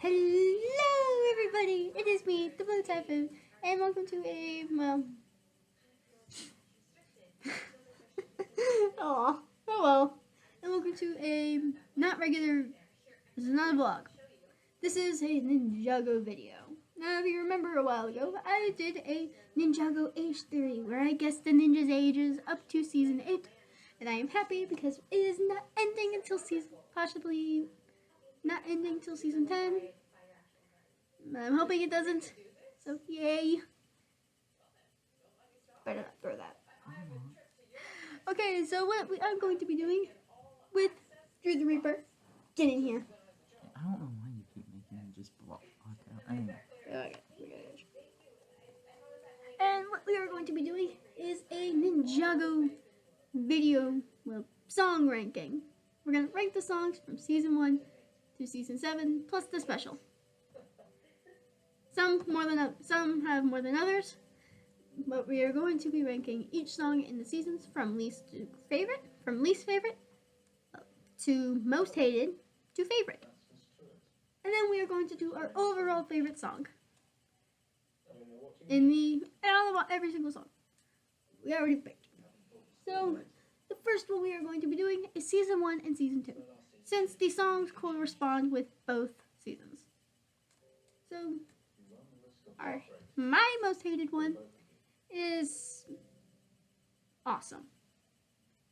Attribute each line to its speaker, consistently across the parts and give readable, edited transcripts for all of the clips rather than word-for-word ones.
Speaker 1: Hello everybody, it is me, the Blue Typhoon, and welcome to a, oh well, and welcome to a not regular, this is not a vlog, this is a Ninjago video. Now if you remember a while ago, I did a Ninjago age theory, where I guessed the ninja's ages up to season 8, and I am happy because it is not ending until possibly not ending till season 10. I'm hoping it doesn't. So yay. Better not throw that. Okay, so what I'm going to be doing with Drew the Reaper. Get in here.
Speaker 2: I don't know why you keep making me just block out. Anyway.
Speaker 1: Okay. And what we are going to be doing is a Ninjago video, song ranking. We're going to rank the songs from season 1 to season 7, plus the special. Some have more than others, but we are going to be ranking each song in the seasons from least favorite to most hated to favorite. And then we are going to do our overall favorite song out of every single song. We already picked. So the first one we are going to be doing is season 1 and season 2, since the songs correspond with both seasons. So my most hated one is Awesome.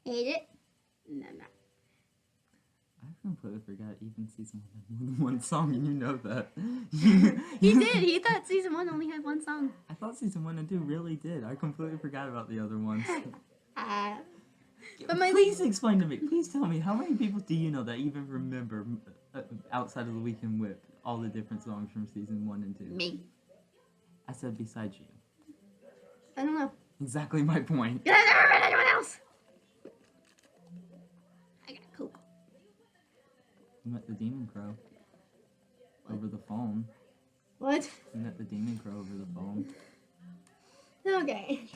Speaker 1: Hate it? No.
Speaker 2: I completely forgot even season 1 had more than one song, and you know that.
Speaker 1: He did. He thought season 1 only had one song.
Speaker 2: I thought season 1 and 2 really did. I completely forgot about the other ones. Please explain to me. Please tell me, how many people do you know that even remember, outside of the Weekend Whip, all the different songs from season 1 and 2?
Speaker 1: Me.
Speaker 2: I said besides you.
Speaker 1: I don't know.
Speaker 2: Exactly my point.
Speaker 1: I never met anyone else. I got Coke.
Speaker 2: You met the Demon Crow over the phone.
Speaker 1: What?
Speaker 2: You met the Demon Crow over the phone.
Speaker 1: Okay.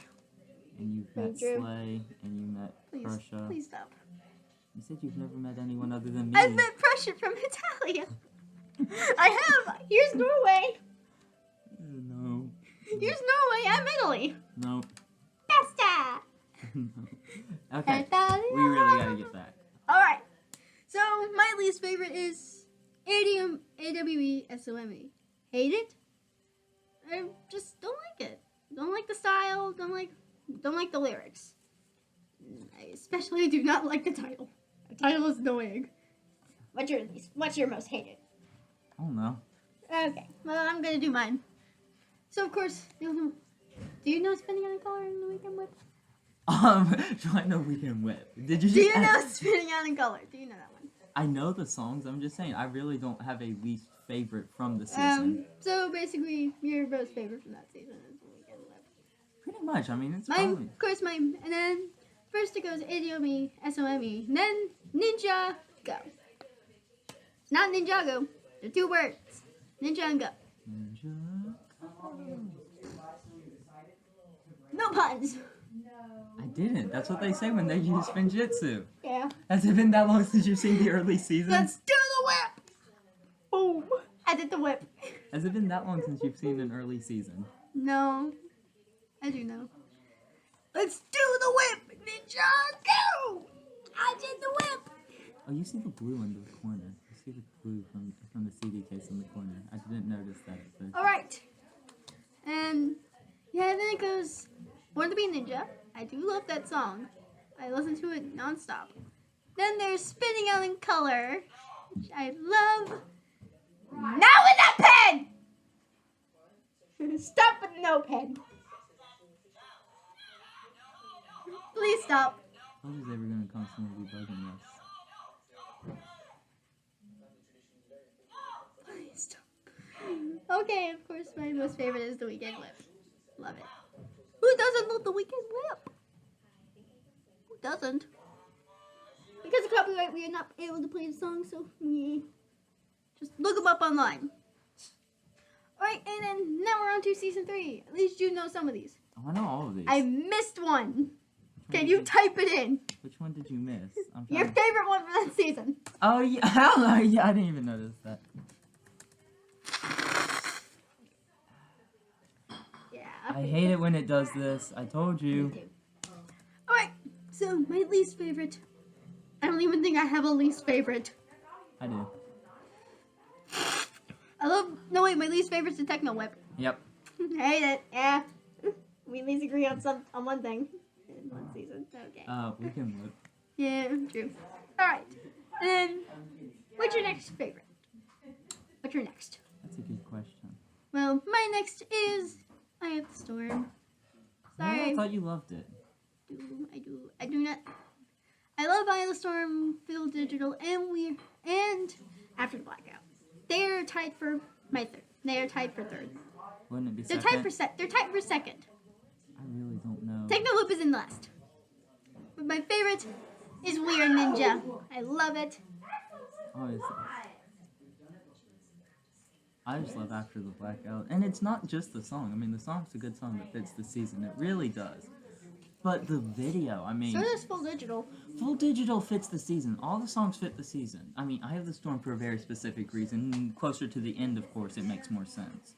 Speaker 2: And you've met Slay, and you met Prussia.
Speaker 1: Please stop.
Speaker 2: You said you've never met anyone other than me.
Speaker 1: I've met Prussia from Italia. I have. Here's Norway.
Speaker 2: No.
Speaker 1: Here's Norway. I'm Italy.
Speaker 2: No.
Speaker 1: Pasta.
Speaker 2: No. Okay. We really gotta get back.
Speaker 1: Alright. So, my least favorite is AWE-SOME. Hate it. I just don't like it. Don't like the style. Don't like the lyrics. I especially do not like the title. The title is annoying. What's your most hated?
Speaker 2: I don't know.
Speaker 1: Okay, well, I'm gonna do mine. So, of course, do you know Spinning on a Color in the Weekend Whip?
Speaker 2: Do I know Weekend Whip? Did you just
Speaker 1: Do you know Spinning on a Color? Do you know that one?
Speaker 2: I know the songs, I'm just saying, I really don't have a least favorite from the season.
Speaker 1: So, basically, your most favorite from that season is the Weekend Whip.
Speaker 2: Pretty much, I mean, it's
Speaker 1: mine, of course, mine. And then, first it goes AWE-SOME, and then Ninjago. It's not Ninjago. They're 2 words. Ninja and go. No puns.
Speaker 2: I didn't. That's what they say when they use Spinjitzu.
Speaker 1: Yeah.
Speaker 2: Has it been that long since you've seen the early seasons?
Speaker 1: Let's do the whip! Boom. I did the whip.
Speaker 2: Has it been that long since you've seen an early season?
Speaker 1: No. I do know. Let's do the whip! Ninjago! I did the whip!
Speaker 2: Oh, you see the blue in the corner. You see the blue from the CD case in the corner. I didn't notice that at first.
Speaker 1: Alright. And, yeah, then it goes Born to be Ninja. I do love that song. I listen to it nonstop. Then there's Spinning Out in Color, which I love. Now with that pen! Stop with no pen. Please stop.
Speaker 2: Nobody's ever going to constantly be bugging us.
Speaker 1: Please stop. Okay, of course, my most favorite is the Weekend Whip. Love it. Who doesn't love the Weekend Whip? Who doesn't? Because of copyright, we are not able to play the song, so we just look them up online. Alright, and then now we're on to season 3. At least you know some of these.
Speaker 2: Oh, I know all of these.
Speaker 1: I missed one. Can you type it in?
Speaker 2: Which one did you miss?
Speaker 1: Your favorite one for that season.
Speaker 2: Oh, yeah. Yeah, I didn't even notice that. I hate it when it does this. I told you.
Speaker 1: Me too. Alright, so my least favorite. I don't even think I have a least favorite.
Speaker 2: I do.
Speaker 1: No wait, my least favorite's the Techno Whip.
Speaker 2: Yep.
Speaker 1: I hate it, yeah. We at least agree on one thing in one season. Okay.
Speaker 2: Weekend Whip.
Speaker 1: Yeah, true. Alright. And then, what's your next favorite? What's your next?
Speaker 2: That's a good question.
Speaker 1: Well, my next is Eye of the Storm. Sorry.
Speaker 2: I thought you loved it.
Speaker 1: I do not. I love Eye of the Storm, Feel Digital, and After the Blackout. They are tied for my third. They are tied for third.
Speaker 2: Wouldn't it be
Speaker 1: They're
Speaker 2: second?
Speaker 1: They're tied for second.
Speaker 2: I really don't know.
Speaker 1: Techno Loop is in last. But my favorite is We Are Ninja. I love it.
Speaker 2: I just love After the Blackout. And it's not just the song. I mean, the song's a good song that fits the season. It really does. But the video, I mean...
Speaker 1: So does Full Digital.
Speaker 2: Full Digital fits the season. All the songs fit the season. I mean, Eye of the Storm for a very specific reason. Closer to the end, of course, it makes more sense.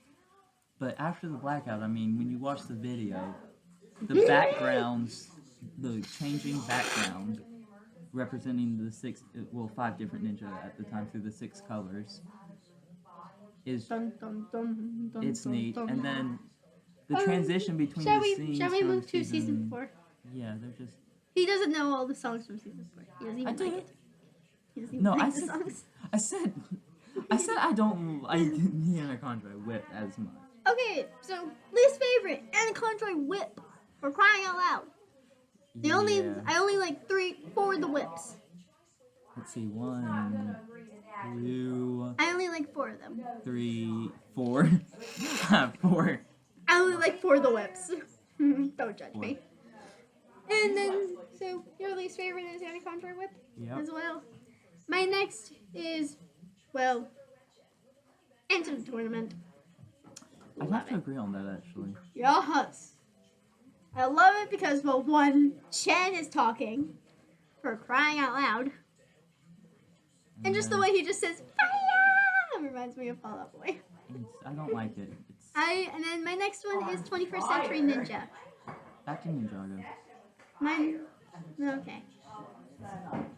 Speaker 2: But After the Blackout, I mean, when you watch the video, the backgrounds, the changing background, representing the 5 different ninja at the time through the 6 colors, is it's neat. And then the transition between the scenes.
Speaker 1: Shall we move to season 4?
Speaker 2: Yeah, they're just.
Speaker 1: He doesn't know all the songs from season 4. He doesn't even like it. He doesn't even like the songs.
Speaker 2: I said I don't like the Anaconda Whip as much.
Speaker 1: Okay, so least favorite Anaconda Whip. For crying out loud. I only like 4 of the whips.
Speaker 2: Let's see, 1, 2.
Speaker 1: I only like 4 of them.
Speaker 2: 3, 4. 4.
Speaker 1: I only like 4 of the whips. Don't judge me. And then, so your least favorite is Anaconda Whip as well. My next is, well, Enter the Tournament.
Speaker 2: I'd have to agree on that, actually.
Speaker 1: Yes. I love it because, well, one, Chen is talking for crying out loud. And just the way he just says, fire! Reminds me of Fall Out Boy.
Speaker 2: I don't like it.
Speaker 1: And then my next one is 21st Century Ninja.
Speaker 2: Back to Ninjago.
Speaker 1: Okay.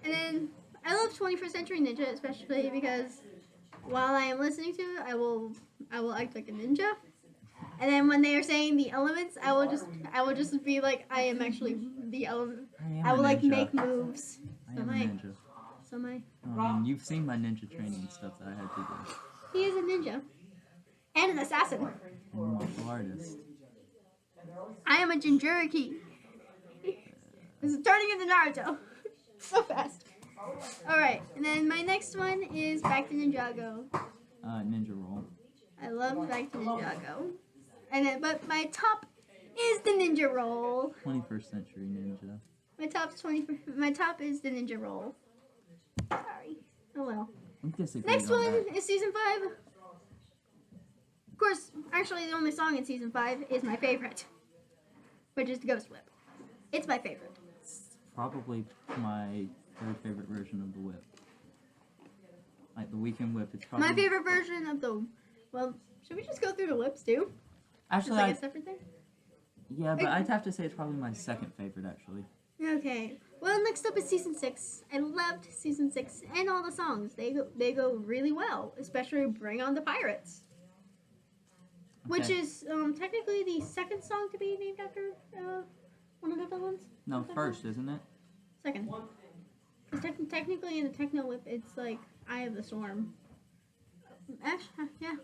Speaker 1: And then I love 21st Century Ninja, especially because while I am listening to it, I will act like a ninja. And then when they are saying the elements, I will just be like, I am actually the element. I will like make moves.
Speaker 2: I am a ninja.
Speaker 1: So am I.
Speaker 2: I mean, you've seen my ninja training stuff that I had to do.
Speaker 1: He is a ninja. And an assassin.
Speaker 2: I'm a martial artist.
Speaker 1: I am a Jinchuriki. This is turning into Naruto. So fast. Alright, and then my next one is Back to Ninjago.
Speaker 2: Ninja Roll.
Speaker 1: I love Back to Ninjago. But my top is the Ninja Roll.
Speaker 2: 21st Century Ninja.
Speaker 1: My top is the Ninja Roll. Sorry. Oh well. Next one is season 5. Of course, actually the only song in season 5 is my favorite, which is the Ghost Whip. It's my favorite.
Speaker 2: It's probably my third favorite version of the whip. Like the Weekend Whip, it's probably
Speaker 1: my favorite version of the. Well, should we just go through the whips too?
Speaker 2: Actually,
Speaker 1: like a separate thing?
Speaker 2: Yeah, but I'd have to say it's probably my second favorite, actually.
Speaker 1: Okay. Well, next up is season 6. I loved season 6 and all the songs. They go really well, especially "Bring On the Pirates," which is technically the second song to be named after one of the villains.
Speaker 2: No, first, isn't it?
Speaker 1: Second. Technically, in the Techno Whip, it's like Eye of the Storm. Actually, yeah.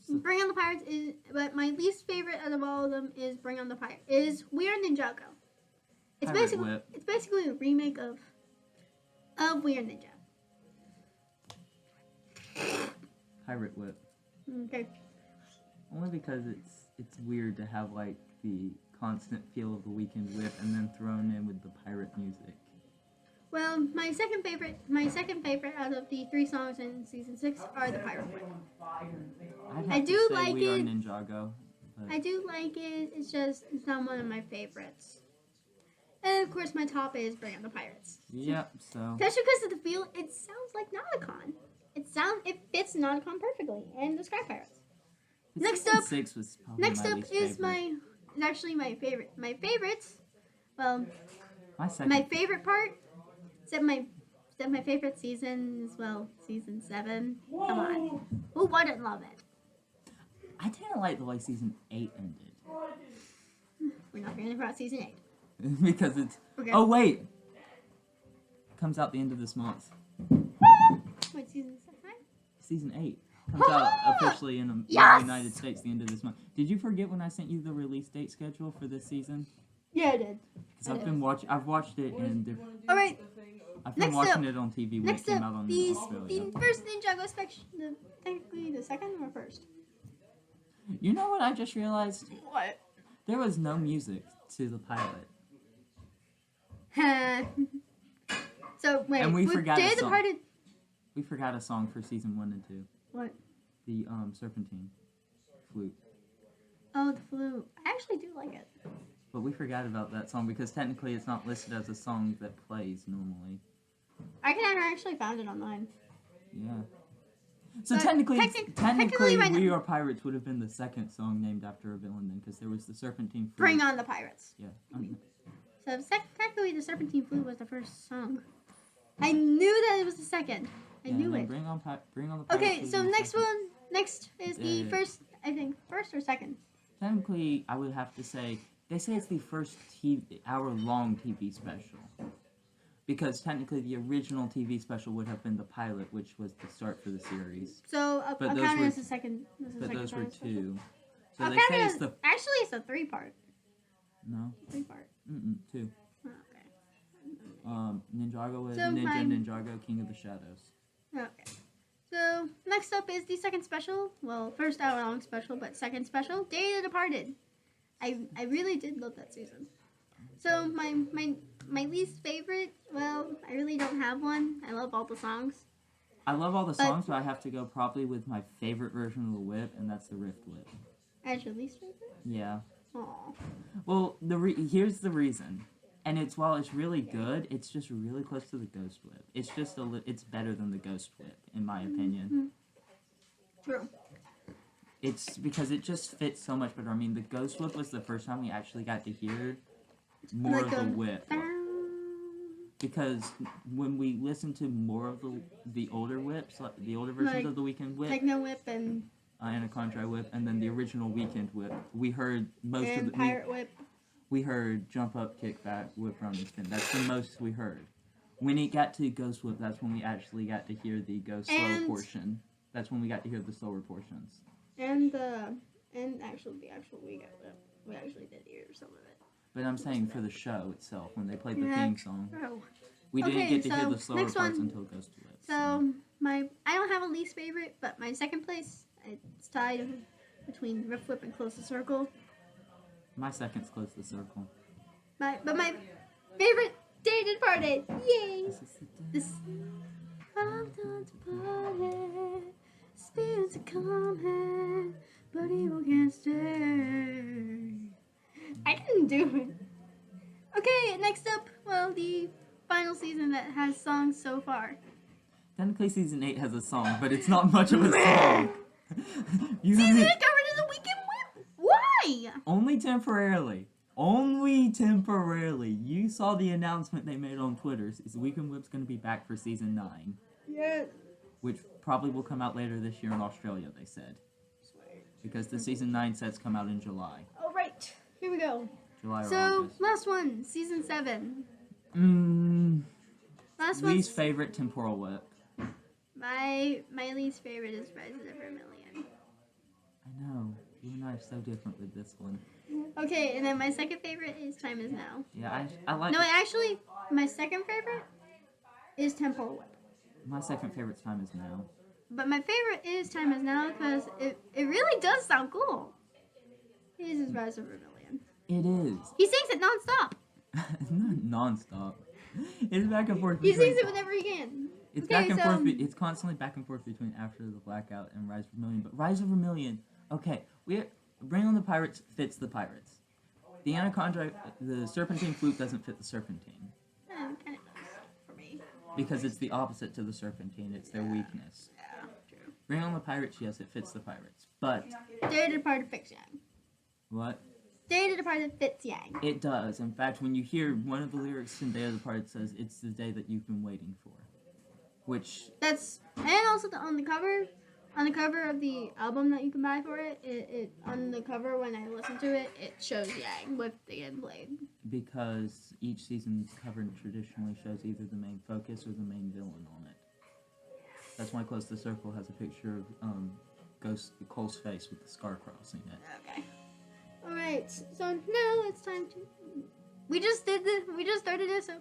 Speaker 1: Bring On the Pirates but my least favorite out of all of them is Bring On the Pirates. Is We Are Ninjago. It's basically a remake of We Are Ninja.
Speaker 2: Pirate Whip.
Speaker 1: Okay.
Speaker 2: Only because it's weird to have like the constant feel of the Weekend Whip and then thrown in with the pirate music.
Speaker 1: Well, my second favorite out of the 3 songs in season 6 are the Pirate Whip. I do like
Speaker 2: We Are
Speaker 1: it.
Speaker 2: Ninjago.
Speaker 1: I do like it. It's just it's not one of my favorites. And of course, my top is Bring On the Pirates.
Speaker 2: Yep. So.
Speaker 1: Especially because of the feel, it sounds like Nauticon. It fits Nauticon perfectly, and the Sky Pirates. Next up is my is actually my favorite. My favorites, well,
Speaker 2: My second.
Speaker 1: my favorite part, except my favorite season is, well, season 7. Come on. Who wouldn't love it?
Speaker 2: I didn't like the way season 8 ended.
Speaker 1: We're not going to talk about season 8.
Speaker 2: Because it's...
Speaker 1: Okay.
Speaker 2: Oh, wait! Comes out the end of this month.
Speaker 1: Wait, season 7?
Speaker 2: Season 8 comes out officially in the
Speaker 1: Yes!
Speaker 2: United States the end of this month. Did you forget when I sent you the release date schedule for this season?
Speaker 1: Yeah, I did.
Speaker 2: Because I've watched it in...
Speaker 1: Alright.
Speaker 2: I've been watching it on TV when it came out on
Speaker 1: the
Speaker 2: Australia.
Speaker 1: first Ninjago section, technically the second or first?
Speaker 2: You know what I just realized?
Speaker 1: What?
Speaker 2: There was no music to the pilot.
Speaker 1: So, wait,
Speaker 2: And we forgot
Speaker 1: Day
Speaker 2: a
Speaker 1: of the
Speaker 2: song.
Speaker 1: Parted...
Speaker 2: We forgot a song for season 1 and 2.
Speaker 1: What?
Speaker 2: The Serpentine flute.
Speaker 1: Oh, the flute. I actually do like it.
Speaker 2: But we forgot about that song because technically it's not listed as a song that plays normally.
Speaker 1: I actually found it online.
Speaker 2: Yeah. So
Speaker 1: But
Speaker 2: technically,
Speaker 1: technically right
Speaker 2: We
Speaker 1: now-
Speaker 2: Are Pirates would have been the second song named after a villain then, because there was the Serpentine flute.
Speaker 1: Bring on the Pirates.
Speaker 2: Yeah.
Speaker 1: So technically the Serpentine Flute was the first song. I knew that it was the second. I knew it.
Speaker 2: Bring on the Pirates.
Speaker 1: Okay,
Speaker 2: was
Speaker 1: so
Speaker 2: the
Speaker 1: next
Speaker 2: second.
Speaker 1: one. Next is the
Speaker 2: Yeah.
Speaker 1: first, I think, first or second.
Speaker 2: Technically, I would have to say, they say it's the first hour-long TV special. Because technically the original TV special would have been the pilot, which was the start for the series.
Speaker 1: So I'll
Speaker 2: But
Speaker 1: count
Speaker 2: those
Speaker 1: it
Speaker 2: were-
Speaker 1: as the second.
Speaker 2: But those were
Speaker 1: pilot special.
Speaker 2: 2. So
Speaker 1: I'll
Speaker 2: they
Speaker 1: count
Speaker 2: say
Speaker 1: it
Speaker 2: it's
Speaker 1: as,
Speaker 2: the...
Speaker 1: actually, it's a 3-part.
Speaker 2: No?
Speaker 1: 3-part.
Speaker 2: 2.
Speaker 1: Oh, okay.
Speaker 2: Ninjago was
Speaker 1: So mine-
Speaker 2: Ninjago, King of the Shadows.
Speaker 1: Okay. So next up is the second special. Well, first hour-long special, but second special, Day of the Departed. I really did love that season. So my least favorite, well, I really don't have one. I love all the songs.
Speaker 2: I love all the songs, but I have to go probably with my favorite version of the whip, and that's the Rift Whip.
Speaker 1: As your least favorite?
Speaker 2: Yeah.
Speaker 1: Aw.
Speaker 2: Well, here's the reason. And while it's really good, it's just really close to the Ghost Whip. It's just it's better than the Ghost Whip, in my opinion.
Speaker 1: True.
Speaker 2: It's because it just fits so much better. I mean, the Ghost Whip was the first time we actually got to hear more
Speaker 1: Like
Speaker 2: of the whip.
Speaker 1: Down.
Speaker 2: Because when we listened to more of the older whips, like the older versions
Speaker 1: Like
Speaker 2: of the Weekend Whip,
Speaker 1: Techno Whip and
Speaker 2: Anaconda Whip, and then the original Weekend Whip, we heard most of the...
Speaker 1: Pirate Whip.
Speaker 2: We heard Jump Up, Kick Back, Whip Round and Spin. That's the most we heard. When it got to Ghost Whip, that's when we actually got to hear the Ghost slow portion. That's when we got to hear the slower portions.
Speaker 1: And actually the actual Weekend Whip. We actually did hear some of it.
Speaker 2: But I'm saying for the show itself, when they played the
Speaker 1: Yeah,
Speaker 2: theme song,
Speaker 1: true.
Speaker 2: we didn't
Speaker 1: Okay,
Speaker 2: get to hear
Speaker 1: so
Speaker 2: the slower
Speaker 1: next
Speaker 2: parts
Speaker 1: one.
Speaker 2: until Ghost Whip.
Speaker 1: So I don't have a least favorite, but my second place, it's tied between Rift Whip and Close the Circle.
Speaker 2: My second's Close the Circle.
Speaker 1: But my favorite, Day to Party. Yay! This. I'm done to party. Spirits are coming, but evil can't stay. I didn't do it. Okay, next up, well, the final season that has songs so far.
Speaker 2: Technically, Season 8 has a song, but it's not much of a song.
Speaker 1: Season is covered in the Weekend Whip. Why?
Speaker 2: Only temporarily. Only temporarily. You saw the announcement they made on Twitter. Is Weekend Whip's going to be back for Season 9.
Speaker 1: Yes.
Speaker 2: Which probably will come out later this year in Australia, they said. Because the Season 9 sets come out in July.
Speaker 1: All right, here we go.
Speaker 2: July or
Speaker 1: So,
Speaker 2: August.
Speaker 1: last one, Season 7. Last one.
Speaker 2: Least favorite Temporal Whip.
Speaker 1: My least favorite is Rise of the Vermilion.
Speaker 2: I know. You and I are so different with this one.
Speaker 1: Okay, and then my second favorite is Time Is Now.
Speaker 2: Yeah, I like...
Speaker 1: No, actually, my second favorite is Temporal Whip.
Speaker 2: My second favorite Time Is Now.
Speaker 1: But my favorite is Time Is Now because it really does sound cool. His is Rise of Vermilion.
Speaker 2: It is.
Speaker 1: He sings it nonstop.
Speaker 2: Not non-stop. It's back and forth
Speaker 1: He
Speaker 2: between...
Speaker 1: sings it whenever he can.
Speaker 2: It's
Speaker 1: Okay,
Speaker 2: back and
Speaker 1: so-
Speaker 2: forth. It's constantly back and forth between After the Blackout and Rise of Vermilion. But Rise of Vermilion, okay, Bring on the Pirates fits the Pirates. The Anaconda, the Serpentine flute doesn't fit the Serpentine
Speaker 1: Kind of does for me.
Speaker 2: because it's the opposite to the Serpentine. It's their weakness.
Speaker 1: Yeah, true.
Speaker 2: Bring on the Pirates, yes, it fits the Pirates. But
Speaker 1: Day to Depart Fiction.
Speaker 2: what?
Speaker 1: Day of the Departed fits Yang.
Speaker 2: It does. In fact, when you hear one of the lyrics in Day of the Departed says, "It's the day that you've been waiting for," which
Speaker 1: That's and also on the cover of the album that you can buy for it on the cover when I listen to it, it shows Yang with the end played.
Speaker 2: because each season's cover traditionally shows either the main focus or the main villain on it. That's why Close to the Circle has a picture of Cole's face with the scar crossing it.
Speaker 1: Okay. Alright, so now it's time to we just started this, so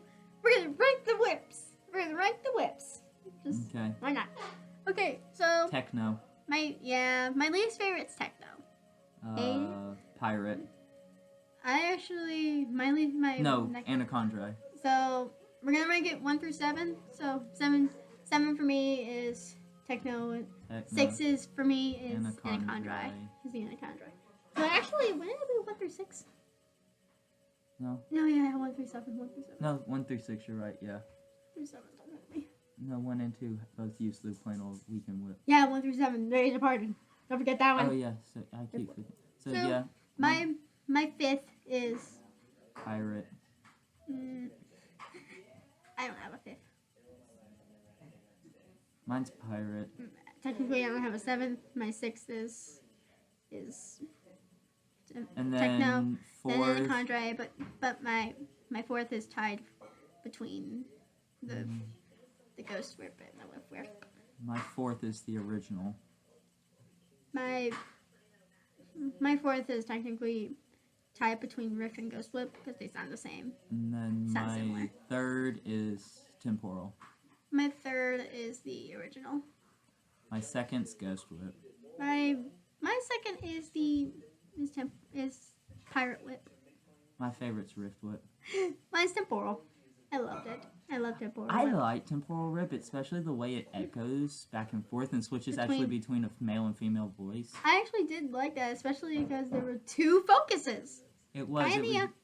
Speaker 1: we're gonna rank the whips. Just
Speaker 2: Okay.
Speaker 1: why not? Okay, so
Speaker 2: Techno.
Speaker 1: my least favorite's techno.
Speaker 2: Pirate.
Speaker 1: I actually my
Speaker 2: No,
Speaker 1: next,
Speaker 2: Anaconda.
Speaker 1: so we're gonna rank it 1 through 7. So 7 for me is techno. 6 is for me is Anaconda. Is the Anaconda. So actually, when did I do 1 through 6?
Speaker 2: No.
Speaker 1: No, yeah, 1 through 7.
Speaker 2: No, 1 through 6. You're right. Yeah.
Speaker 1: 1 through 7. Don't hit me.
Speaker 2: No, 1 and 2 both use the plain old weekend whip.
Speaker 1: Yeah, 1 through 7. Day of the Departed. Don't forget that one.
Speaker 2: Oh yeah. So I keep forgetting. So
Speaker 1: So,
Speaker 2: yeah.
Speaker 1: My 5th is.
Speaker 2: Pirate.
Speaker 1: I don't have a 5th.
Speaker 2: Mine's Pirate.
Speaker 1: Technically, I don't have a 7th. My 6th is
Speaker 2: And
Speaker 1: techno.
Speaker 2: then
Speaker 1: Then
Speaker 2: 4th.
Speaker 1: Anaconda, but my 4th is tied between the Ghost Whip and the Whip Whip.
Speaker 2: My 4th is the original.
Speaker 1: My 4th is technically tied between Riff and Ghost Whip because they sound the same.
Speaker 2: And then
Speaker 1: Sounds
Speaker 2: my
Speaker 1: similar.
Speaker 2: 3rd is Temporal.
Speaker 1: My 3rd is the original.
Speaker 2: My 2nd's Ghost Whip.
Speaker 1: My 2nd is Pirate Whip.
Speaker 2: My favorite's Rift Whip.
Speaker 1: Mine's Temporal. I loved it. I love Temporal.
Speaker 2: I
Speaker 1: Whip.
Speaker 2: like Temporal Rip, especially the way it echoes back and forth and switches
Speaker 1: Between-
Speaker 2: actually between a male and female voice.
Speaker 1: I actually did like that, especially because there were 2 focuses.
Speaker 2: It was,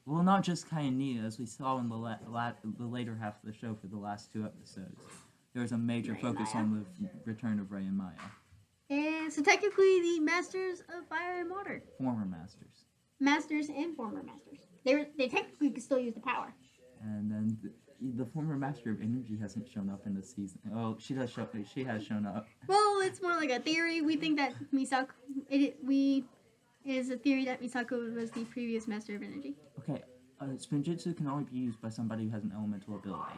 Speaker 2: well, not just Kaiania, as we saw in the later half of the show for the last 2 episodes. There was a major
Speaker 1: Ray
Speaker 2: focus
Speaker 1: Maya.
Speaker 2: on the return of Ray and Maya,
Speaker 1: And so technically the Masters of Fire and Water.
Speaker 2: former masters.
Speaker 1: Masters and former Masters. They technically could still use the power.
Speaker 2: And then the former Master of Energy hasn't shown up in the season. Oh, she has shown up.
Speaker 1: Well, it's more like a theory. We think that Misako... It is a theory that Misako was the previous Master of Energy.
Speaker 2: Okay, Spinjitzu can only be used by somebody who has an elemental ability.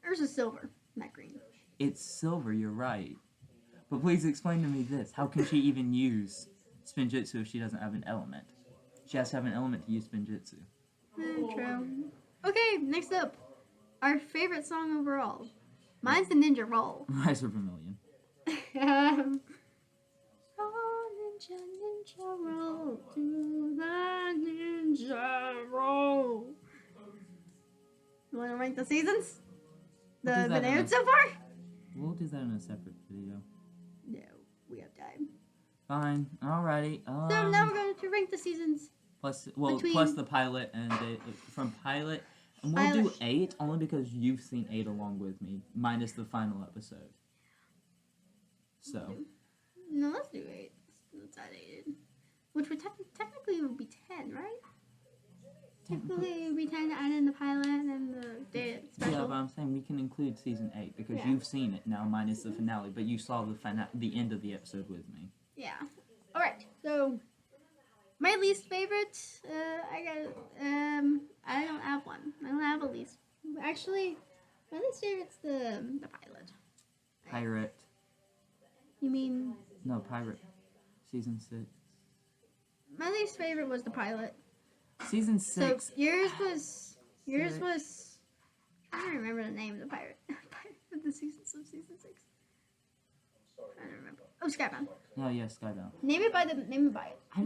Speaker 1: Hers is silver, not green.
Speaker 2: It's silver, you're right. But please explain to me this. How can she even use Spinjitzu if she doesn't have an element? She has to have an element to use Spinjitzu.
Speaker 1: True. Okay, next up. Our favorite song overall. Mine's the Ninja Roll.
Speaker 2: Rise of Vermilion.
Speaker 1: Oh, ninja, roll to the ninja roll. You want to rank the seasons?
Speaker 2: We'll do
Speaker 1: The
Speaker 2: that
Speaker 1: aired so far?
Speaker 2: We'll do that in a separate video.
Speaker 1: No, we have time.
Speaker 2: Fine. Alrighty.
Speaker 1: So now we're going to rank the seasons.
Speaker 2: Plus
Speaker 1: between-
Speaker 2: the pilot and from pilot. And we'll do
Speaker 1: Pilot.
Speaker 2: 8 only because you've seen 8 along with me, minus the final episode. So.
Speaker 1: No, let's do 8. Let's add 8 in. Which would technically would be 10, right? Technically it would be 10 to add in the pilot and the day special.
Speaker 2: Yeah, but I'm saying we can include season 8 because
Speaker 1: Yeah.
Speaker 2: you've seen it now, minus the finale. But you saw the end of the episode with me.
Speaker 1: Yeah. Alright, so my least favorite, I don't have one. I don't have a least. Actually, my least favorite's the pilot.
Speaker 2: Pirate.
Speaker 1: You mean,
Speaker 2: No, Pirate. Season 6.
Speaker 1: my least favorite was the pilot.
Speaker 2: Season 6.
Speaker 1: So yours was, I don't remember the name of the pirate. Of the seasons of season 6. I don't remember. Oh, Skybound.
Speaker 2: Oh, yeah, Skybound.
Speaker 1: Name it by it.
Speaker 2: I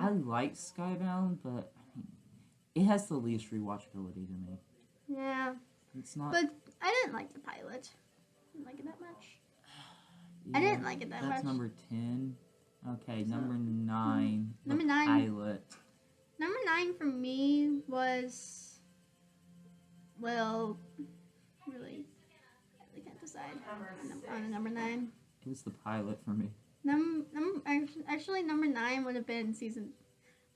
Speaker 2: like Skybound, but I mean, it has the least rewatchability to me.
Speaker 1: Yeah,
Speaker 2: It's not.
Speaker 1: but I didn't like the pilot. I didn't like it that much. I didn't like it that
Speaker 2: That's
Speaker 1: much.
Speaker 2: number 10. Okay, number 9.
Speaker 1: Number
Speaker 2: the
Speaker 1: 9.
Speaker 2: Pilot.
Speaker 1: Number 9 for me was, well, really can't decide on number 9.
Speaker 2: It was the pilot for me.
Speaker 1: Actually, number 9 would have been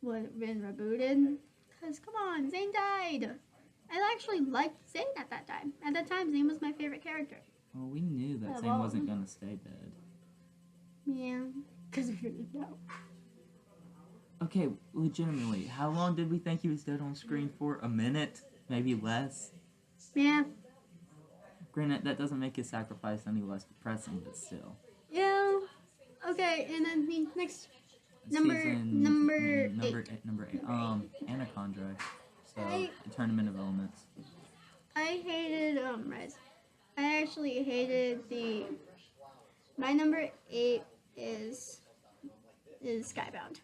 Speaker 1: would have been rebooted. Because, come on, Zane died. I actually liked Zane at that time. At that time, Zane was my favorite character.
Speaker 2: Well, we knew that
Speaker 1: Yeah,
Speaker 2: Zane
Speaker 1: well-
Speaker 2: wasn't going to stay dead.
Speaker 1: Yeah, because if you didn't know.
Speaker 2: Okay, legitimately, how long did we think he was dead on screen for? A minute? Maybe less?
Speaker 1: Yeah.
Speaker 2: Granted, that doesn't make his sacrifice any less depressing, but still.
Speaker 1: Yeah. Okay, and then the next number eight.
Speaker 2: Number eight. Anaconda. So,
Speaker 1: I-
Speaker 2: the Tournament of Elements.
Speaker 1: I hated Rise. I actually hated my number 8 is Skybound.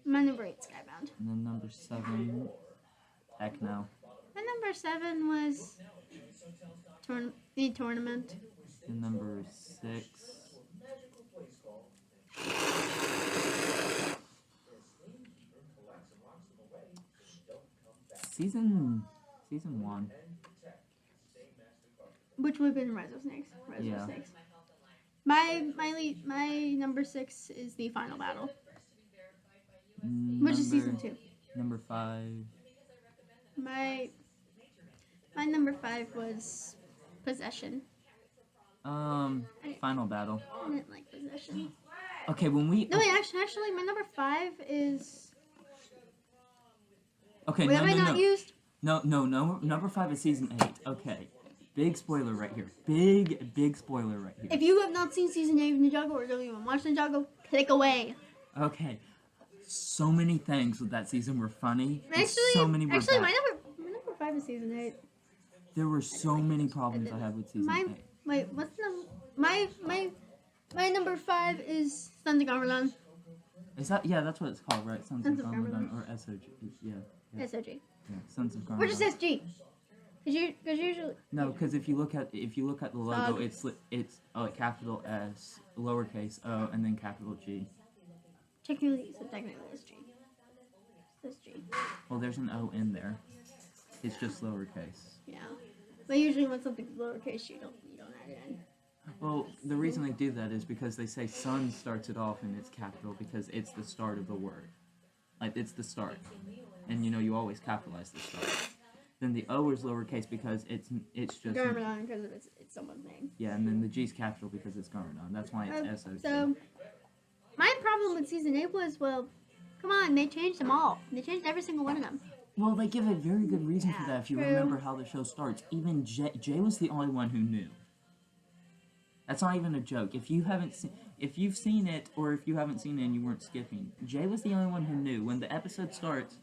Speaker 1: My number 8 is Skybound.
Speaker 2: And then number 7, Techno.
Speaker 1: My number 7 was the Tournament.
Speaker 2: And number 6, Season 1.
Speaker 1: Which would have been Rise of Snakes. Rise
Speaker 2: Yeah.
Speaker 1: of Snakes. My number 6 is the Final Battle, which is season 2.
Speaker 2: Number 5.
Speaker 1: My number 5 was Possession.
Speaker 2: Final Battle.
Speaker 1: I didn't like Possession.
Speaker 2: Okay, when we...
Speaker 1: No, wait, actually, my number 5 is...
Speaker 2: Okay,
Speaker 1: What have I not used?
Speaker 2: No, number 5 is season 8. Okay. Big spoiler right here. Big spoiler right here.
Speaker 1: If you have not seen season 8 of Ninjago or don't even watch Ninjago, click away.
Speaker 2: Okay. So many things with that season were funny. and
Speaker 1: Actually,
Speaker 2: so many were
Speaker 1: my
Speaker 2: bad.
Speaker 1: number 5 is season 8.
Speaker 2: There were so many problems I had with season 8.
Speaker 1: Wait, what's the my number 5 is Sons of Garmadon.
Speaker 2: Is that, yeah, that's what it's called, right? Sons of Garmadon, or SOG. Yeah.
Speaker 1: SOG.
Speaker 2: Yeah, Sons of Garmadon.
Speaker 1: Or just SG. Because usually
Speaker 2: No, because if you look at the logo, it's capital S, lowercase o, and then capital G.
Speaker 1: technically it's G. It's G.
Speaker 2: Well, there's an O in there. It's just lowercase.
Speaker 1: Yeah. But usually when something's lowercase, you don't add it in.
Speaker 2: Well, the reason they do that is because they say sun starts it off and it's capital because it's the start of the word. Like, it's the start. And, you always capitalize the start. Then the O is lowercase because it's just...
Speaker 1: Garmadon, because it's someone's name.
Speaker 2: Yeah, and then the G's capital because it's Garmadon. That's why it's SOG.
Speaker 1: So, my problem with season 8 was, well, come on, they changed them all. They changed every single one of them.
Speaker 2: Well, they give a very good reason for
Speaker 1: Yeah,
Speaker 2: that if you
Speaker 1: true.
Speaker 2: remember how the show starts. Even Jay was the only one who knew. That's not even a joke. If you've seen it, or if you haven't seen it and you weren't skipping, Jay was the only one who knew. When the episode starts,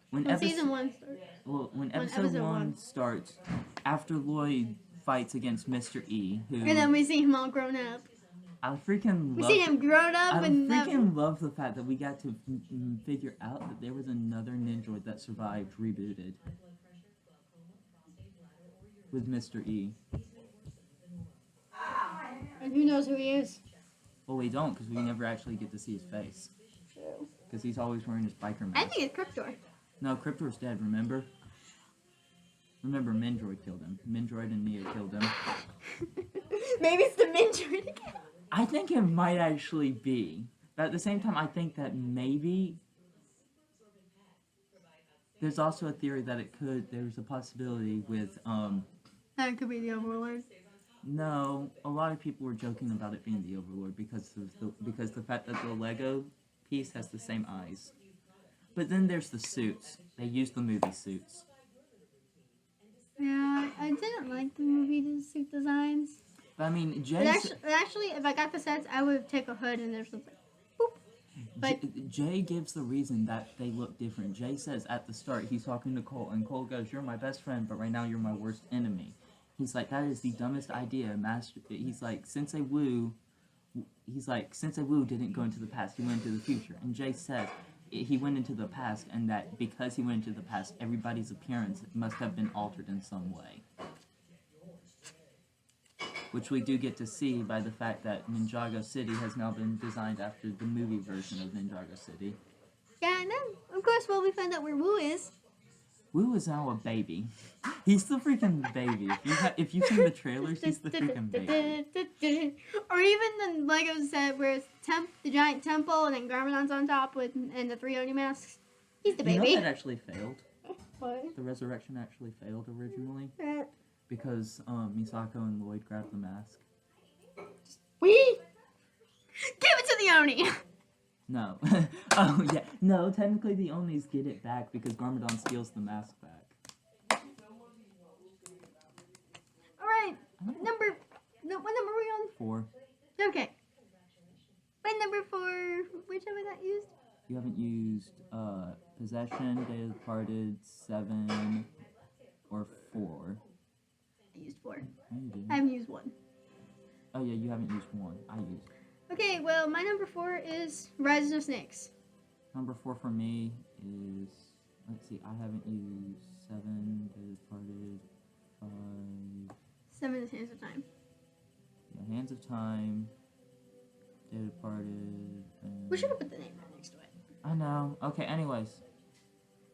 Speaker 2: when
Speaker 1: season 1 starts.
Speaker 2: Well, when episode 1 starts, after Lloyd fights against Mr. E, who
Speaker 1: And then we see him all grown up.
Speaker 2: I freaking
Speaker 1: We
Speaker 2: love.
Speaker 1: see him grown up
Speaker 2: I
Speaker 1: and
Speaker 2: freaking love the fact that we got to figure out that there was another Ninjoid that survived rebooted with Mr. E.
Speaker 1: and who knows who he is.
Speaker 2: Well, we don't because we never actually get to see his face
Speaker 1: True.
Speaker 2: because he's always wearing his biker
Speaker 1: I
Speaker 2: mask.
Speaker 1: think it's Cryptor.
Speaker 2: No, Cryptor's dead. Remember? Remember, Mendroid killed him. Mendroid and Neo killed him.
Speaker 1: Maybe it's the Ninja again.
Speaker 2: I think it might actually be. But at the same time, I think that maybe there's also a theory that there's a possibility with,
Speaker 1: That could be the Overlord.
Speaker 2: no, a lot of people were joking about it being the Overlord because the fact that the Lego piece has the same eyes. But then there's the suits. They used the movie suits.
Speaker 1: Yeah, I didn't like the movie suit designs.
Speaker 2: But I mean,
Speaker 1: But actually, if I got the sets, I would take a hood and there's something. Boop. But
Speaker 2: Jay gives the reason that they look different. Jay says at the start, he's talking to Cole, and Cole goes, "You're my best friend, but right now you're my worst enemy." He's like, "That is the dumbest idea, Master." He's like, Sensei Wu didn't go into the past, he went into the future. And Jay said he went into the past, and that because he went into the past, everybody's appearance must have been altered in some way. Which we do get to see by the fact that Ninjago City has now been designed after the movie version of Ninjago City.
Speaker 1: yeah, and then of course, we find out where Wu is.
Speaker 2: Wu is now a baby. He's the freaking baby. If you've seen the trailers, he's the freaking baby.
Speaker 1: Or even the Lego set where it's the the giant temple and then Garmadon's on top with and the 3 Oni masks. He's the baby.
Speaker 2: You know that actually failed.
Speaker 1: What?
Speaker 2: The resurrection actually failed originally because Misako and Lloyd grabbed the mask.
Speaker 1: We give it to the Oni.
Speaker 2: No. Oh yeah. No, technically the Onis get it back because Garmadon steals the mask back.
Speaker 1: Alright. What number are we on?
Speaker 2: 4.
Speaker 1: Okay. What number 4? Which have I not used?
Speaker 2: You haven't used Possession, Day of the Departed, 7, or 4.
Speaker 1: I used 4.
Speaker 2: No, you didn't.
Speaker 1: I haven't used 1.
Speaker 2: Oh yeah, you haven't used 1. I used.
Speaker 1: Okay, well, my number 4 is Rise of Snakes.
Speaker 2: Number 4 for me is, let's see, I haven't used 7, Day of the Departed, 5.
Speaker 1: 7 is Hands of Time.
Speaker 2: Yeah, Hands of Time, Day of the Departed.
Speaker 1: We should have put the name right next to it.
Speaker 2: I know. Okay, anyways.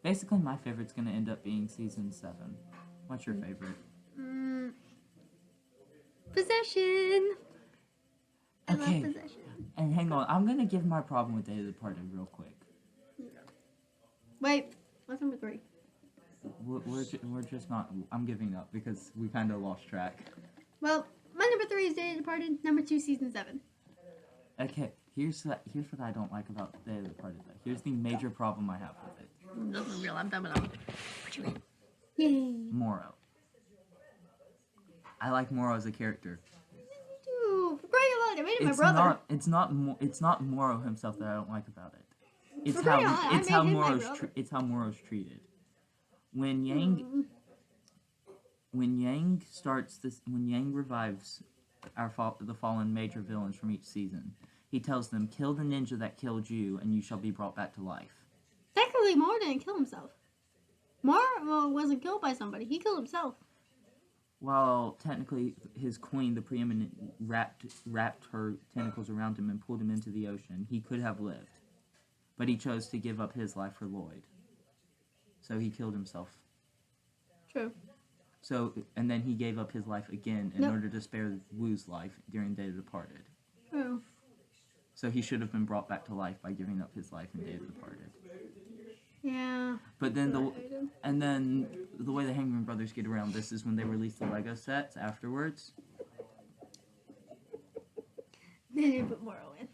Speaker 2: Basically, my favorite's gonna end up being Season 7. What's your favorite?
Speaker 1: Possession. I
Speaker 2: Okay.
Speaker 1: love Possession.
Speaker 2: And hang on, I'm gonna give my problem with Day of the Departed real quick.
Speaker 1: Wait, what's number 3?
Speaker 2: We're just not. I'm giving up because we kind of lost track.
Speaker 1: Well, my number 3 is Day of the Departed. Number 2, Season 7.
Speaker 2: Okay, here's what I don't like about Day of the Departed. Though. Here's the major problem I have with it.
Speaker 1: This is real. I'm done with them. What you mean? Yay.
Speaker 2: Moro. I like Moro as a character.
Speaker 1: Dude, for crying out loud, I made him my brother.
Speaker 2: It's not Moro himself that I don't like about it. It's
Speaker 1: For crying out loud, I made him my brother.
Speaker 2: It's how Moro's treated. When Yang revives the fallen major villains from each season, he tells them, "Kill the ninja that killed you, and you shall be brought back to life."
Speaker 1: Technically, Moro didn't kill himself. Moro wasn't killed by somebody. He killed himself.
Speaker 2: While technically his queen, the preeminent, wrapped her tentacles around him and pulled him into the ocean, he could have lived. But he chose to give up his life for Lloyd. So he killed himself.
Speaker 1: True.
Speaker 2: So, and then he gave up his life again in order to spare Wu's life during Day of the Departed.
Speaker 1: True.
Speaker 2: So he should have been brought back to life by giving up his life in Day of the Departed.
Speaker 1: Yeah.
Speaker 2: But then the way the Hangman Brothers get around this is when they release the Lego sets afterwards.
Speaker 1: They didn't put Moro in.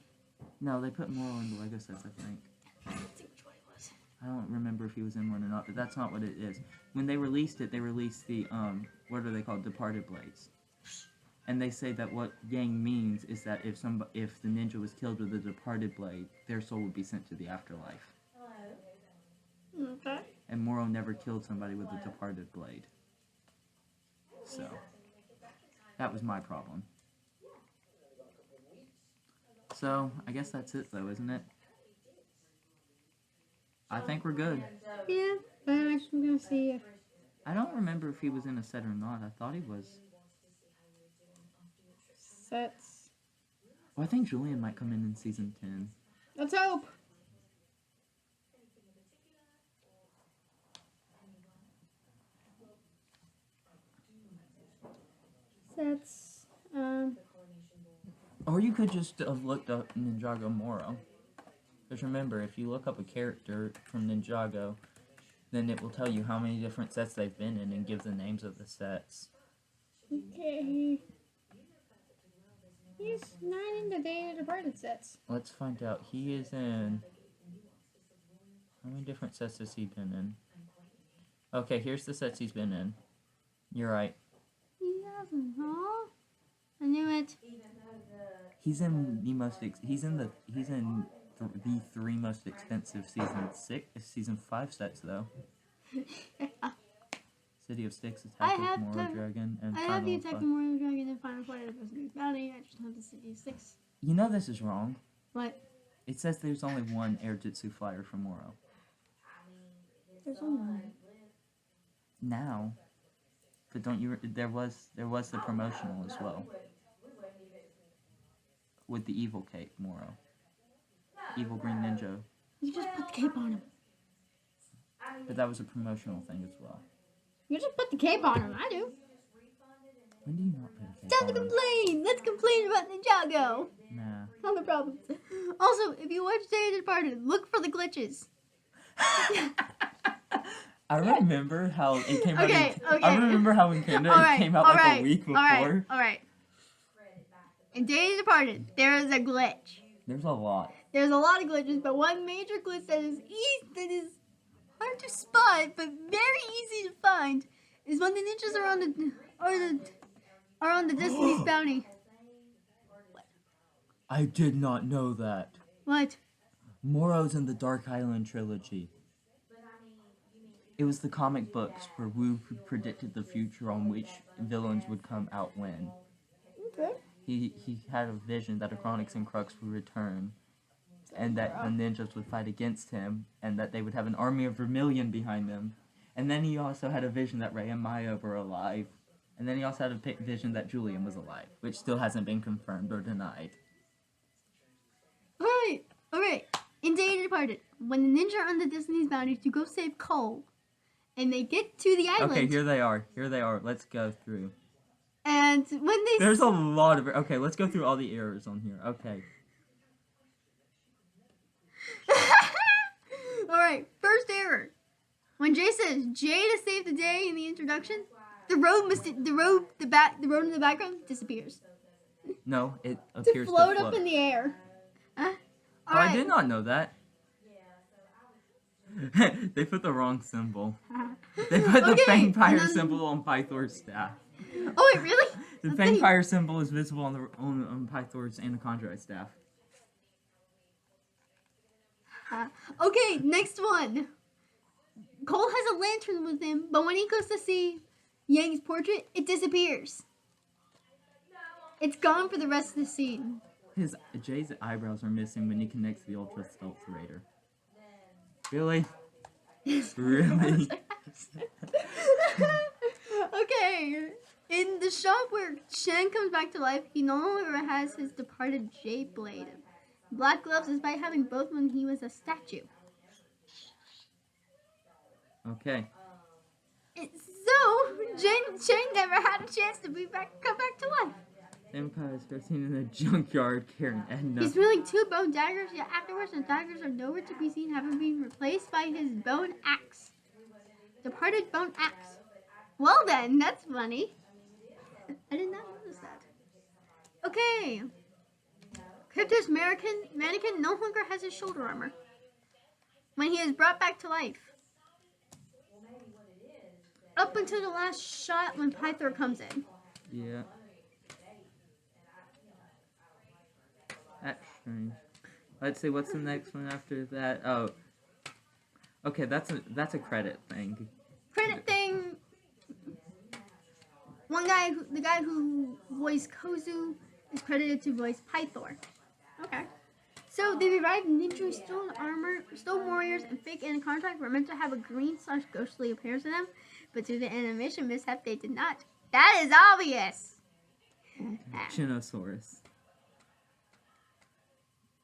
Speaker 2: No, they put Moro in the Lego sets, I think.
Speaker 1: I don't think which one it was.
Speaker 2: I don't remember if he was in one or not, but that's not what it is. When they released it, they released the, what are they called? Departed Blades. And they say that what Yang means is that if the ninja was killed with a Departed Blade, their soul would be sent to the afterlife.
Speaker 1: Okay.
Speaker 2: And Moro never killed somebody with a Departed Blade. So, that was my problem. So, I guess that's it though, isn't it? I think we're good.
Speaker 1: Yeah, but I'm gonna see.
Speaker 2: I don't remember if he was in a set or not. I thought he was.
Speaker 1: Sets.
Speaker 2: Well, I think Julian might come in season 10.
Speaker 1: Let's hope. Sets.
Speaker 2: Or you could just have looked up Ninjago Moro. Because remember, if you look up a character from Ninjago, then it will tell you how many different sets they've been in and give the names of the sets.
Speaker 1: Okay. He's not in the Day of the Departed sets.
Speaker 2: Let's find out. He is in... How many different sets has he been in? Okay, here's the sets he's been in. You're right.
Speaker 1: He hasn't, huh? I knew it.
Speaker 2: He's in the three most expensive season 5 sets though. City of Styx, Attack of Moro Dragon, and
Speaker 1: I
Speaker 2: Final
Speaker 1: have the Attack
Speaker 2: Fight.
Speaker 1: of Moro Dragon and Final Fight of the Bounty. I just don't have the City of Styx.
Speaker 2: You know this is wrong.
Speaker 1: What?
Speaker 2: It says there's only one Air Jitsu flyer for Moro.
Speaker 1: There's only one.
Speaker 2: Now. But don't you there was the promotional as well. With the evil cape, Moro. Evil Green Ninja.
Speaker 1: You just put the cape on him.
Speaker 2: But that was a promotional thing as well.
Speaker 1: You just put the cape on him. I do.
Speaker 2: When do you not put a cape
Speaker 1: Time
Speaker 2: on
Speaker 1: to
Speaker 2: him?
Speaker 1: complain. Let's complain about Ninjago.
Speaker 2: Nah.
Speaker 1: All the problems. Also, if you watch Day of the Departed, look for the glitches.
Speaker 2: I remember how it came out.
Speaker 1: Okay.
Speaker 2: I remember how in Canada it came out like a week before.
Speaker 1: Alright. In Day of the Departed, there is a glitch.
Speaker 2: There's a lot.
Speaker 1: There's a lot of glitches, but one major glitch that is hard to spot but very easy to find is when the ninjas are on the Destiny's bounty.
Speaker 2: I did not know that.
Speaker 1: What?
Speaker 2: Moro's in the Dark Island trilogy. It was the comic books where Wu predicted the future on which villains would come out when.
Speaker 1: Okay.
Speaker 2: He had a vision that Acronix and Crux would return, and that the ninjas would fight against him, and that they would have an army of Vermilion behind them. And then he also had a vision that Rey and Maya were alive. And then he also had a vision that Julian was alive, which still hasn't been confirmed or denied.
Speaker 1: Alright. In Day of the Departed, when the ninja are on the Destiny's bounty to go save Cole, and they get to the island.
Speaker 2: Okay, here they are. Let's go through.
Speaker 1: And when they...
Speaker 2: There's a lot of... Okay, let's go through all the errors on here. Okay.
Speaker 1: Alright, first error. When Jay says Jay to save the day in the introduction, the road in the background disappears.
Speaker 2: No, it appears
Speaker 1: to float up in the air.
Speaker 2: Oh, I did not know that. They put the wrong symbol. They put the vampire symbol on Pythor's staff.
Speaker 1: Oh wait, really?
Speaker 2: The vampire symbol is visible on Pythor's Anaconda staff.
Speaker 1: Okay, next one. Cole has a lantern with him, but when he goes to see Yang's portrait, it disappears. It's gone for the rest of the scene.
Speaker 2: Jay's eyebrows are missing when he connects the Ultra Stealth Raider. Really? Really?
Speaker 1: Okay. In the shop where Shen comes back to life, he no longer has his departed Jade blade. Black gloves despite having both when he was a statue.
Speaker 2: Okay.
Speaker 1: So, Shen never had a chance to come back to life.
Speaker 2: Vampires are seen in a junkyard carrying Edna.
Speaker 1: He's wielding 2 bone daggers, yet afterwards the daggers are nowhere to be seen, having been replaced by his bone axe. Departed bone axe. Well then, that's funny. I did not notice that. Okay. Crypto's mannequin no longer has his shoulder armor when he is brought back to life. Up until the last shot when Pythor comes in.
Speaker 2: Yeah. That's strange. Let's see, what's the next one after that? Oh. Okay, that's a credit thing.
Speaker 1: Credit thing. The guy who voiced Kozu is credited to voice Pythor. Okay. So the revived ninja stone warriors, and fake Anaconda were meant to have a green/ghostly appearance to them, but due to animation mishap, they did not. That is obvious.
Speaker 2: Chinosaurus.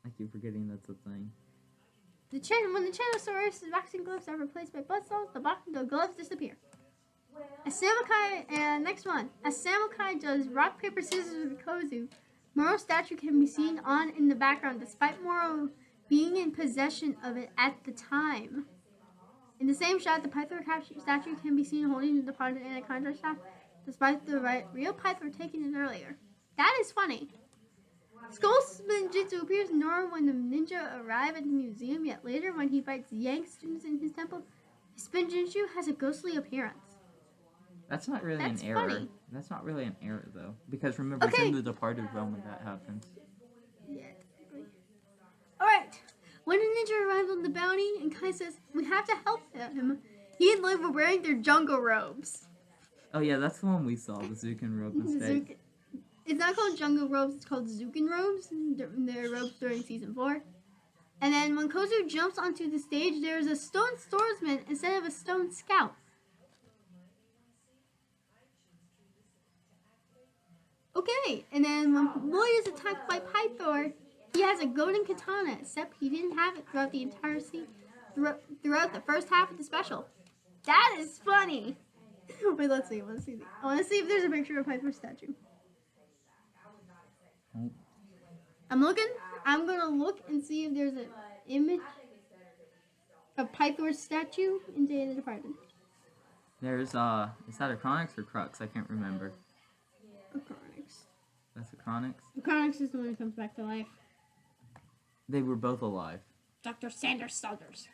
Speaker 2: I keep forgetting that's a thing.
Speaker 1: When the Chinosaurus boxing gloves are replaced by buzzsaws, the gloves disappear. A Samukai, and next one. As Samukai does rock, paper, scissors with Kozu, Moro's statue can be seen in the background, despite Moro being in possession of it at the time. In the same shot, the Pythor statue can be seen holding the departed Anaconda staff, despite the real Pythor taking it earlier. That is funny. Skull Spin Jutsu appears nor when the ninja arrive at the museum, yet later when he fights Yang students in his temple, his Spin Jutsu has a ghostly appearance.
Speaker 2: That's not really an error. Funny. That's not really an error though, because remember it's in the Departed realm when that happens.
Speaker 1: Yeah. Alright. When the ninja arrives on the bounty and Kai says, "We have to help him," he and Liv were wearing their jungle robes.
Speaker 2: Oh yeah, that's the one we saw, the Zukin robe mistake.
Speaker 1: It's not called jungle robes, it's called Zukin robes. They're robes during season 4. And then when Kozu jumps onto the stage, there's a stone swordsman instead of a stone scout. Okay, and then when Lloyd is attacked by Pythor, he has a golden katana, except he didn't have it throughout the entire scene, throughout the first half of the special. That is funny. Wait, let's see. I want to see if there's a picture of Pythor's statue. I'm looking. I'm gonna look and see if there's an image of Pythor's statue in Day in the Department.
Speaker 2: There's, is that a Chronix or Crux? I can't remember.
Speaker 1: A Chronix.
Speaker 2: That's a Chronix?
Speaker 1: The Chronix is the one that comes back to life.
Speaker 2: They were both alive.
Speaker 1: Dr. Sanders Stodders.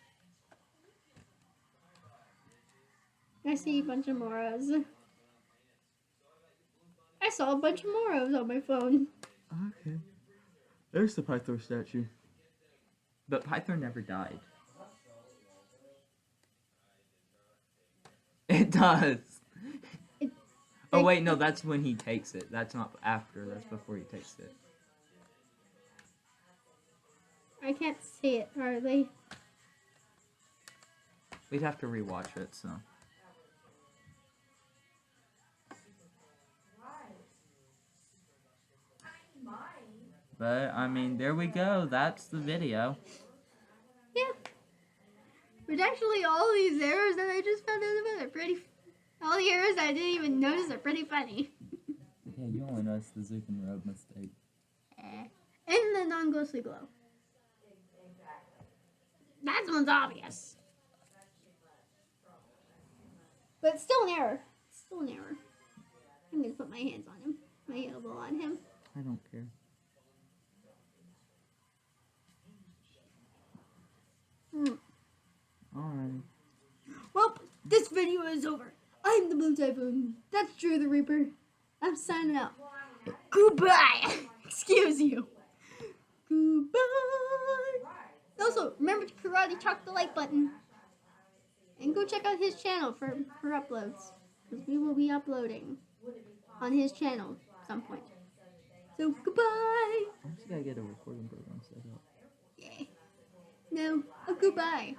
Speaker 1: I see a bunch of Moros. I saw a bunch of Moros on my phone.
Speaker 2: Okay. There's the Pythor statue. But Pythor never died. It does. Oh wait, no, that's when he takes it. That's not after, that's before he takes it.
Speaker 1: I can't see it hardly.
Speaker 2: We'd have to rewatch it, so. But, I mean, there we go. That's the video.
Speaker 1: Yeah. But actually, all these errors that I just found out about are pretty... All the errors I didn't even notice are pretty funny.
Speaker 2: Yeah, you only noticed the Zukin Road mistake.
Speaker 1: And the non-ghostly glow. That one's obvious. But it's still an error. It's still an error. I'm going to put my hands on him. My elbow on him.
Speaker 2: I don't care. Alright.
Speaker 1: Well, this video is over. I'm the Blue Typhoon. That's Drew the Reaper. I'm signing out. Goodbye. Excuse you. Goodbye. Also, remember to karate chop the like button. And go check out his channel for uploads. Because we will be uploading on his channel at some point. So, goodbye.
Speaker 2: I just gotta get a recording program set up.
Speaker 1: Yeah. No, goodbye.